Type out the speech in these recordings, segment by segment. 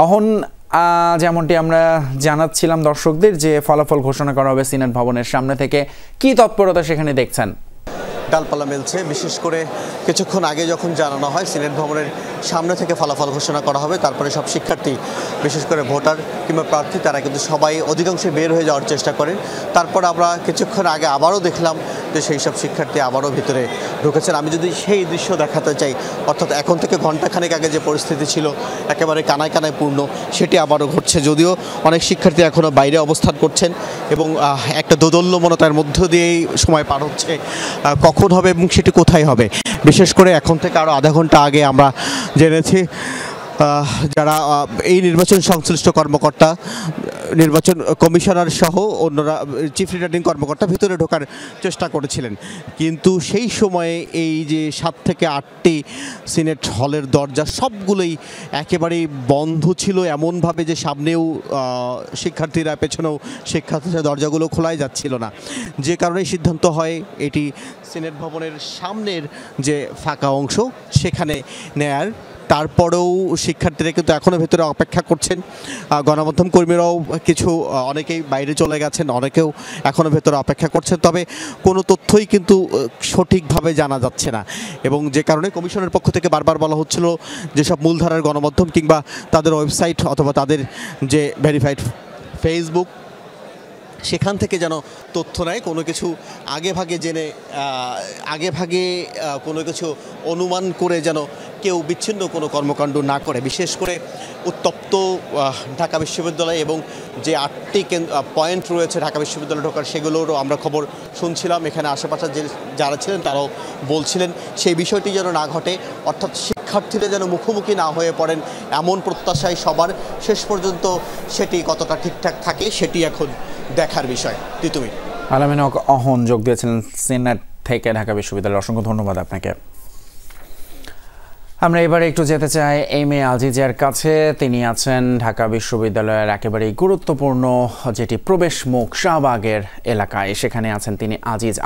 অহন যেমনটি আমরা জানাচ্ছিলাম দর্শকদের যে ফলাফল ঘোষণা করা হবে সিনেট ভবনের সামনে থেকে, কি তৎপরতা সেখানে দেখছেন? ডালপালা মেলছে। বিশেষ করে কিছুক্ষণ আগে যখন জানানো হয় সিনেট ভবনের সামনে থেকে ফলাফল ঘোষণা করা হবে, তারপরে সব শিক্ষার্থী বিশেষ করে ভোটার কিংবা প্রার্থী তারা কিন্তু সবাই অধিকাংশ বের হয়ে যাওয়ার চেষ্টা করেন। তারপর আমরা কিছুক্ষণ আগে আবারও দেখলাম যে সেই সব শিক্ষার্থী আবারও ভিতরে ঢুকেছেন। আমি যদি সেই দৃশ্য দেখাতে চাই, অর্থাৎ এখন থেকে ঘণ্টাখানেক আগে যে পরিস্থিতি ছিল একেবারে কানায় কানায় পূর্ণ, সেটি আবারও ঘটছে। যদিও অনেক শিক্ষার্থী এখনও বাইরে অবস্থান করছেন এবং একটা দোদল্যমনতার মধ্য দিয়েই সময় পার হচ্ছে, কখন হবে এবং সেটি কোথায় হবে। বিশেষ করে এখন থেকে আরও আধা ঘন্টা আগে আমরা জেনেছি যারা এই নির্বাচন সংশ্লিষ্ট কর্মকর্তা, নির্বাচন কমিশনার সহ অন্যরা, চিফ রিটার্নিং কর্মকর্তা ভিতরে ঢোকার চেষ্টা করেছিলেন, কিন্তু সেই সময়ে এই যে 7 থেকে 8টি সিনেট হলের দরজা সবগুলোই একেবারেই বন্ধ ছিল, এমনভাবে যে সামনেও শিক্ষার্থীরা, পেছনেও শিক্ষার্থীরা, দরজাগুলো খোলাই যাচ্ছিল না। যে কারণে সিদ্ধান্ত হয় এটি সিনেট ভবনের সামনের যে ফাঁকা অংশ সেখানে নেয়ার। তারপরেও শিক্ষার্থীরা কিন্তু এখনও ভেতরে অপেক্ষা করছেন। গণমাধ্যম কর্মীরাও অনেকেই বাইরে চলে গেছেন, অনেকেও এখনও ভেতরে অপেক্ষা করছেন। তবে কোনো তথ্যই কিন্তু সঠিকভাবে জানা যাচ্ছে না, এবং যে কারণে কমিশনের পক্ষ থেকে বারবার বলা হচ্ছিল যেসব মূলধারার গণমাধ্যম কিংবা তাদের ওয়েবসাইট অথবা তাদের যে ভেরিফাইড ফেসবুক, সেখান থেকে যেন তথ্য নেয়, কোনো কিছু আগেভাগে কোনো কিছু অনুমান করে যেন কেউ বিচ্ছিন্ন কোনো কর্মকাণ্ড না করে। বিশেষ করে উত্তপ্ত ঢাকা বিশ্ববিদ্যালয় এবং যে 8টি পয়েন্ট রয়েছে ঢাকা বিশ্ববিদ্যালয়ে ঢোকার, সেগুলোরও আমরা খবর শুনছিলাম। এখানে আশেপাশে যারা ছিলেন তারাও বলছিলেন সেই বিষয়টি যেন না ঘটে, অর্থাৎ শিক্ষার্থীরা যেন মুখোমুখি না হয়ে পড়েন, এমন প্রত্যাশায় সবার। শেষ পর্যন্ত সেটি কতটা ঠিকঠাক থাকে সেটি এখন দেখার বিষয়। তুমি আলামিন অহন যোগ দিয়েছিলেন সিনেট থেকে ঢাকা বিশ্ববিদ্যালয়ের, অসংখ্য ধন্যবাদ আপনাকে। আমরা এবারে একটু যেতে চাই এম এ আজিজের কাছে। তিনি আছেন ঢাকা বিশ্ববিদ্যালয়ের একেবারেই গুরুত্বপূর্ণ যেটি প্রবেশ মুখ শাহবাগের এলাকায়, সেখানে আছেন তিনি আজিজ।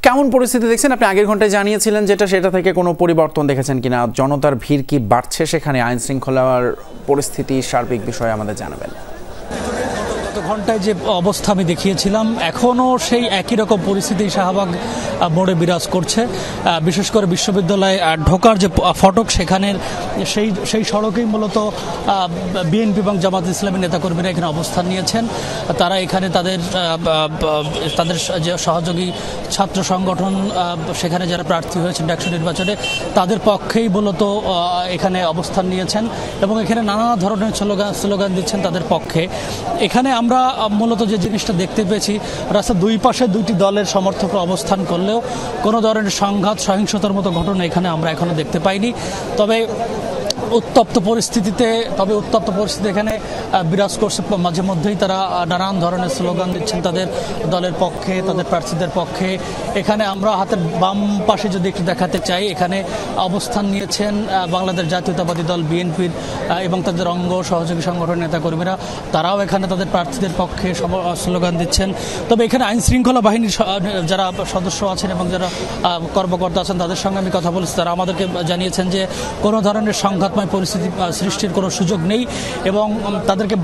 কেমন পরিস্থিতি দেখছেন? আপনি আগের ঘন্টায় জানিয়েছিলেন সেটা থেকে কোনো পরিবর্তন দেখেছেন কিনা? জনতার ভিড় কি বাড়ছে সেখানে? আইন শৃঙ্খলার পরিস্থিতি, সার্বিক বিষয়ে আমাদের জানাবেন। ঘন্টায় যে অবস্থা আমি দেখিয়েছিলাম, এখনও সেই একই রকম পরিস্থিতি শাহবাগ মোড়ে বিরাজ করছে। বিশেষ করে বিশ্ববিদ্যালয়ে ঢোকার যে ফটক, সেখানের সেই সড়কেই মূলত বিএনপি এবং জামাত ইসলামী নেতাকর্মীরা এখানে অবস্থান নিয়েছেন। তারা এখানে তাদের যে সহযোগী ছাত্র সংগঠন, সেখানে যারা প্রার্থী হয়েছেন ডাকসু নির্বাচনে, তাদের পক্ষেই মূলত এখানে অবস্থান নিয়েছেন এবং এখানে নানা ধরনের স্লোগান দিচ্ছেন তাদের পক্ষে। এখানে আমরা মূলত যে জিনিসটা দেখতে পেয়েছি, রাস্তার দুই পাশে দুইটি দলের সমর্থকরা অবস্থান করলেও কোনো ধরনের সংঘাত, সহিংসতার মতো ঘটনা এখানে আমরা এখনো দেখতে পাইনি। তবে উত্তপ্ত পরিস্থিতি এখানে বিরাজ করছে। মাঝে মধ্যেই তারা নানান ধরনের স্লোগান দিচ্ছেন তাদের দলের পক্ষে, তাদের প্রার্থীদের পক্ষে। এখানে আমরা হাতের বাম পাশে যদি একটু দেখাতে চাই, এখানে অবস্থান নিয়েছেন বাংলাদেশ জাতীয়তাবাদী দল বিএনপির এবং তাদের অঙ্গ সহযোগী সংগঠনের নেতাকর্মীরা। তারাও এখানে তাদের প্রার্থীদের পক্ষে স্লোগান দিচ্ছেন। তবে এখানে আইন শৃঙ্খলা বাহিনীর যারা সদস্য আছেন এবং যারা কর্মকর্তা আছেন, তাদের সঙ্গে আমি কথা বলেছি। তারা আমাদেরকে জানিয়েছেন যে কোনো ধরনের সংঘাতময় পরিস্থিতি সৃষ্টির কোনো সুযোগ নেই এবং তাদেরকে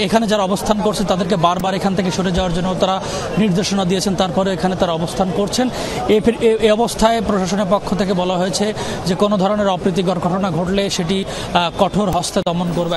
এখানে যারা অবস্থান করছে তাদেরকে বারবার এখান থেকে সরে যাওয়ার জন্য তারা নির্দেশনা দিয়েছেন। তারপরে এখানে তারা অবস্থান করছেন। এই অবস্থায় প্রশাসনের পক্ষ থেকে বলা হয়েছে যে কোনো ধরনের অপ্রীতিকর ঘটনা ঘটলে সেটি কঠোর হস্তে দমন করবে।